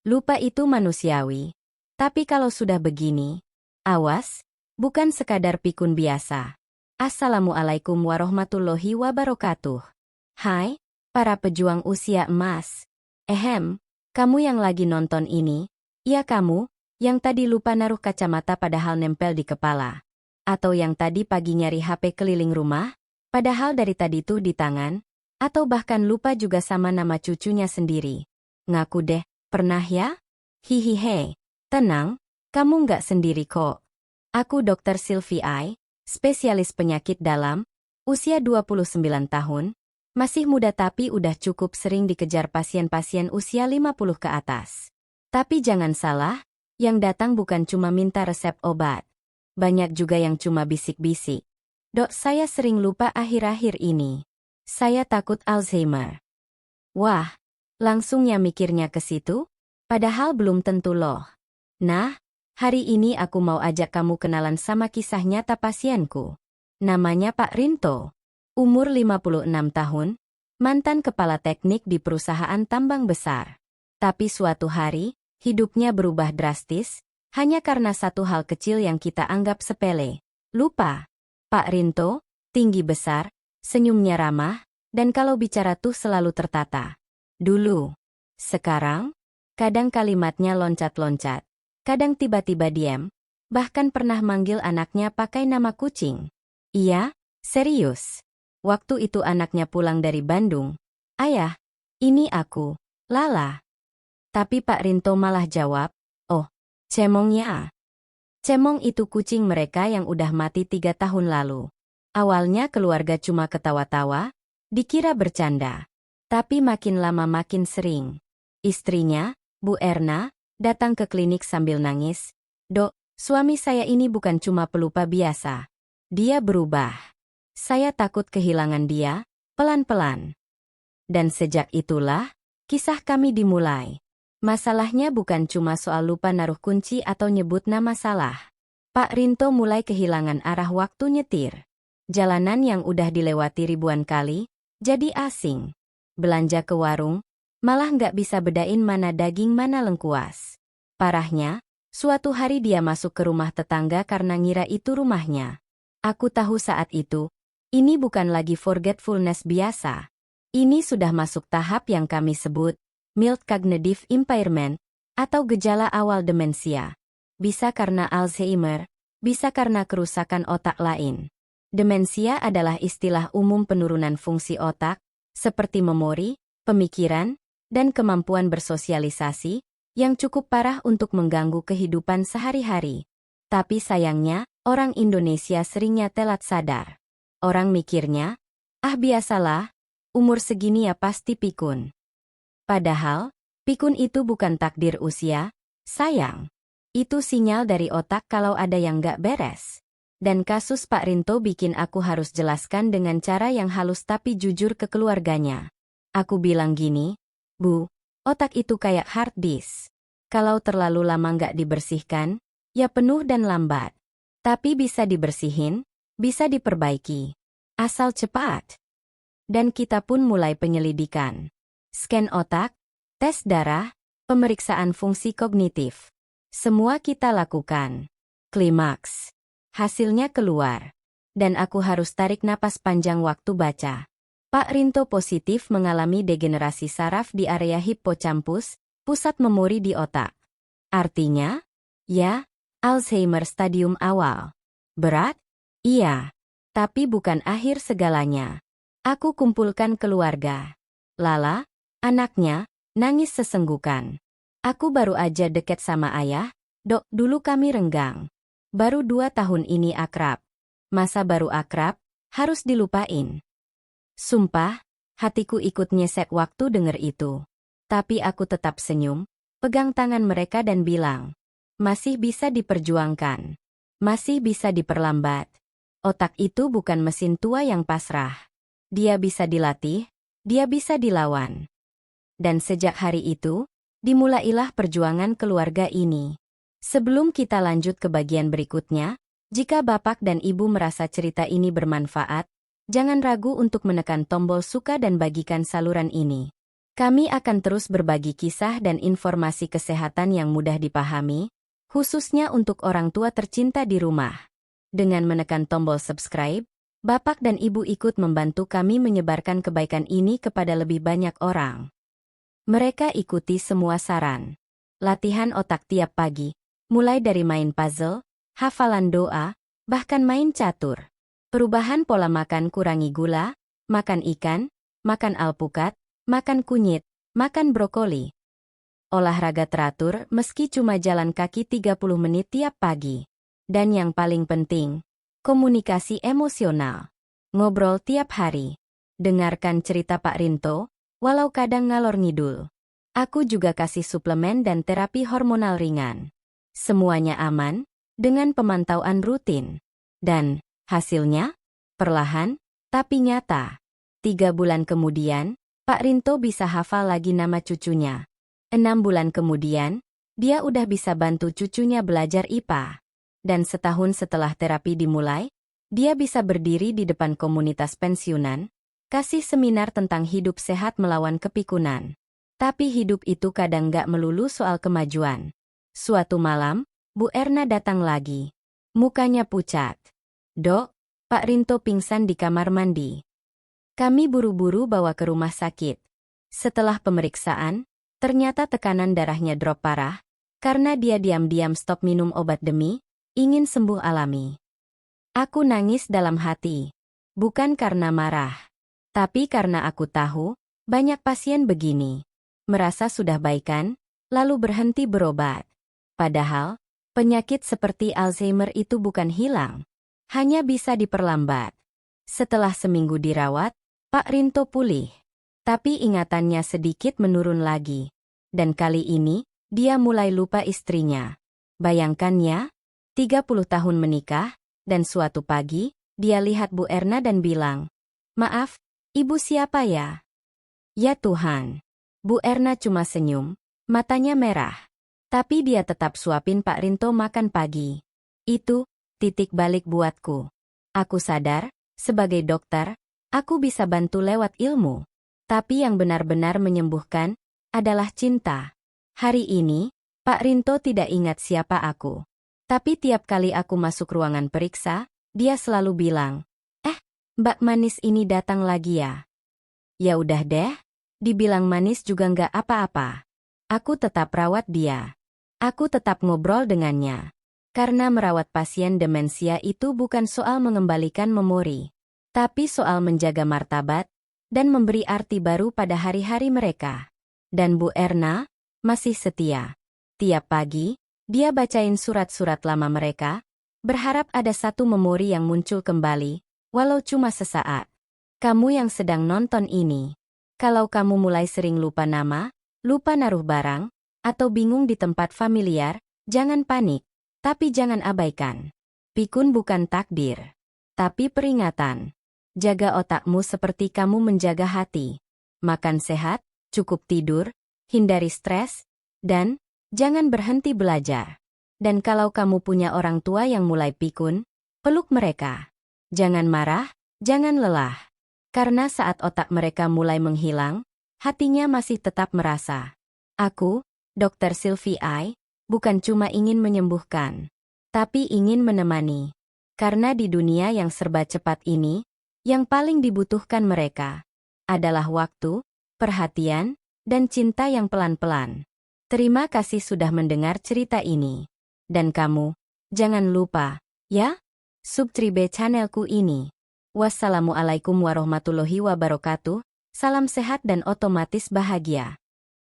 Lupa itu manusiawi. Tapi kalau sudah begini, awas, bukan sekadar pikun biasa. Assalamualaikum warahmatullahi wabarakatuh. Hai, para pejuang usia emas. Kamu yang lagi nonton ini, iya kamu, yang tadi lupa naruh kacamata padahal nempel di kepala. Atau yang tadi pagi nyari HP keliling rumah, padahal dari tadi tuh di tangan, atau bahkan lupa juga sama nama cucunya sendiri. Ngaku deh, pernah ya? Hihihe, tenang, kamu nggak sendiri kok. Aku Dr. Sylvie Ai, spesialis penyakit dalam, usia 29 tahun, masih muda tapi udah cukup sering dikejar pasien-pasien usia 50 ke atas. Tapi jangan salah, yang datang bukan cuma minta resep obat. Banyak juga yang cuma bisik-bisik. Dok, saya sering lupa akhir-akhir ini. Saya takut Alzheimer. Wah, langsungnya mikirnya ke situ? Padahal belum tentu loh. Nah, hari ini aku mau ajak kamu kenalan sama kisah nyata pasienku. Namanya Pak Rinto. Umur 56 tahun, mantan kepala teknik di perusahaan tambang besar. Tapi suatu hari, hidupnya berubah drastis, hanya karena satu hal kecil yang kita anggap sepele. Lupa. Pak Rinto, tinggi besar, senyumnya ramah, dan kalau bicara tuh selalu tertata. Dulu. Sekarang, kadang kalimatnya loncat-loncat, kadang tiba-tiba diam, bahkan pernah manggil anaknya pakai nama kucing. Iya, serius. Waktu itu anaknya pulang dari Bandung. Ayah, ini aku, Lala. Tapi Pak Rinto malah jawab, oh, cemongnya. Cemong itu kucing mereka yang udah mati 3 tahun lalu. Awalnya keluarga cuma ketawa-tawa, dikira bercanda. Tapi makin lama makin sering. Istrinya, Bu Erna, datang ke klinik sambil nangis. Dok, suami saya ini bukan cuma pelupa biasa. Dia berubah. Saya takut kehilangan dia, pelan-pelan. Dan sejak itulah, kisah kami dimulai. Masalahnya bukan cuma soal lupa naruh kunci atau nyebut nama salah. Pak Rinto mulai kehilangan arah waktu nyetir. Jalanan yang udah dilewati ribuan kali, jadi asing. Belanja ke warung, malah nggak bisa bedain mana daging mana lengkuas. Parahnya, suatu hari dia masuk ke rumah tetangga karena ngira itu rumahnya. Aku tahu saat itu, ini bukan lagi forgetfulness biasa. Ini sudah masuk tahap yang kami sebut mild cognitive impairment, atau gejala awal demensia. Bisa karena Alzheimer, bisa karena kerusakan otak lain. Demensia adalah istilah umum penurunan fungsi otak, seperti memori, pemikiran, dan kemampuan bersosialisasi, yang cukup parah untuk mengganggu kehidupan sehari-hari. Tapi sayangnya, orang Indonesia seringnya telat sadar. Orang mikirnya, biasalah, umur segini ya pasti pikun. Padahal, pikun itu bukan takdir usia, sayang. Itu sinyal dari otak kalau ada yang nggak beres. Dan kasus Pak Rinto bikin aku harus jelaskan dengan cara yang halus tapi jujur ke keluarganya. Aku bilang gini, Bu, otak itu kayak hard disk. Kalau terlalu lama nggak dibersihkan, ya penuh dan lambat. Tapi bisa dibersihin, bisa diperbaiki. Asal cepat. Dan kita pun mulai penyelidikan. Scan otak, tes darah, pemeriksaan fungsi kognitif. Semua kita lakukan. Klimaks. Hasilnya keluar. Dan aku harus tarik napas panjang waktu baca. Pak Rinto positif mengalami degenerasi saraf di area hippocampus, pusat memori di otak. Artinya? Ya, Alzheimer stadium awal. Berat? Iya. Tapi bukan akhir segalanya. Aku kumpulkan keluarga. Lala, anaknya, nangis sesenggukan. Aku baru aja deket sama ayah, Dok, dulu kami renggang. Baru 2 tahun ini akrab. Masa baru akrab, harus dilupain. Sumpah, hatiku ikut nyesek waktu denger itu. Tapi aku tetap senyum, pegang tangan mereka dan bilang, masih bisa diperjuangkan. Masih bisa diperlambat. Otak itu bukan mesin tua yang pasrah. Dia bisa dilatih, dia bisa dilawan. Dan sejak hari itu, dimulailah perjuangan keluarga ini. Sebelum kita lanjut ke bagian berikutnya, jika Bapak dan Ibu merasa cerita ini bermanfaat, jangan ragu untuk menekan tombol suka dan bagikan saluran ini. Kami akan terus berbagi kisah dan informasi kesehatan yang mudah dipahami, khususnya untuk orang tua tercinta di rumah. Dengan menekan tombol subscribe, Bapak dan Ibu ikut membantu kami menyebarkan kebaikan ini kepada lebih banyak orang. Mereka ikuti semua saran. Latihan otak tiap pagi, mulai dari main puzzle, hafalan doa, bahkan main catur. Perubahan pola makan, kurangi gula, makan ikan, makan alpukat, makan kunyit, makan brokoli. Olahraga teratur meski cuma jalan kaki 30 menit tiap pagi. Dan yang paling penting, komunikasi emosional. Ngobrol tiap hari. Dengarkan cerita Pak Rinto, walau kadang ngalor ngidul. Aku juga kasih suplemen dan terapi hormonal ringan. Semuanya aman, dengan pemantauan rutin. Dan, hasilnya? Perlahan, tapi nyata. 3 bulan kemudian, Pak Rinto bisa hafal lagi nama cucunya. 6 bulan kemudian, dia udah bisa bantu cucunya belajar IPA. Dan setahun setelah terapi dimulai, dia bisa berdiri di depan komunitas pensiunan, kasih seminar tentang hidup sehat melawan kepikunan. Tapi hidup itu kadang gak melulu soal kemajuan. Suatu malam, Bu Erna datang lagi. Mukanya pucat. "Dok, Pak Rinto pingsan di kamar mandi." Kami buru-buru bawa ke rumah sakit. Setelah pemeriksaan, ternyata tekanan darahnya drop parah, karena dia diam-diam stop minum obat demi ingin sembuh alami. Aku nangis dalam hati. Bukan karena marah, tapi karena aku tahu, banyak pasien begini. Merasa sudah baikan, lalu berhenti berobat. Padahal, penyakit seperti Alzheimer itu bukan hilang, hanya bisa diperlambat. Setelah seminggu dirawat, Pak Rinto pulih. Tapi ingatannya sedikit menurun lagi. Dan kali ini, dia mulai lupa istrinya. Bayangkannya, 30 tahun menikah, dan suatu pagi, dia lihat Bu Erna dan bilang, "Maaf, Ibu siapa ya?" "Ya Tuhan." Bu Erna cuma senyum, matanya merah. Tapi dia tetap suapin Pak Rinto makan pagi. Itu, titik balik buatku. Aku sadar, sebagai dokter, aku bisa bantu lewat ilmu. Tapi yang benar-benar menyembuhkan adalah cinta. Hari ini, Pak Rinto tidak ingat siapa aku. Tapi tiap kali aku masuk ruangan periksa, dia selalu bilang, Mbak manis ini datang lagi ya?" Ya udah deh, dibilang manis juga nggak apa-apa. Aku tetap rawat dia. Aku tetap ngobrol dengannya. Karena merawat pasien demensia itu bukan soal mengembalikan memori, tapi soal menjaga martabat dan memberi arti baru pada hari-hari mereka. Dan Bu Erna masih setia. Tiap pagi, dia bacain surat-surat lama mereka, berharap ada satu memori yang muncul kembali, walau cuma sesaat. Kamu yang sedang nonton ini, kalau kamu mulai sering lupa nama, lupa naruh barang, atau bingung di tempat familiar, jangan panik. Tapi jangan abaikan. Pikun bukan takdir, tapi peringatan. Jaga otakmu seperti kamu menjaga hati. Makan sehat, cukup tidur, hindari stres, dan jangan berhenti belajar. Dan kalau kamu punya orang tua yang mulai pikun, peluk mereka. Jangan marah, jangan lelah. Karena saat otak mereka mulai menghilang, hatinya masih tetap merasa. Aku, Dr. Sylvie I, bukan cuma ingin menyembuhkan, tapi ingin menemani. Karena di dunia yang serba cepat ini, yang paling dibutuhkan mereka adalah waktu, perhatian, dan cinta yang pelan-pelan. Terima kasih sudah mendengar cerita ini. Dan kamu, jangan lupa, ya, subscribe channelku ini. Wassalamualaikum warahmatullahi wabarakatuh, salam sehat dan otomatis bahagia.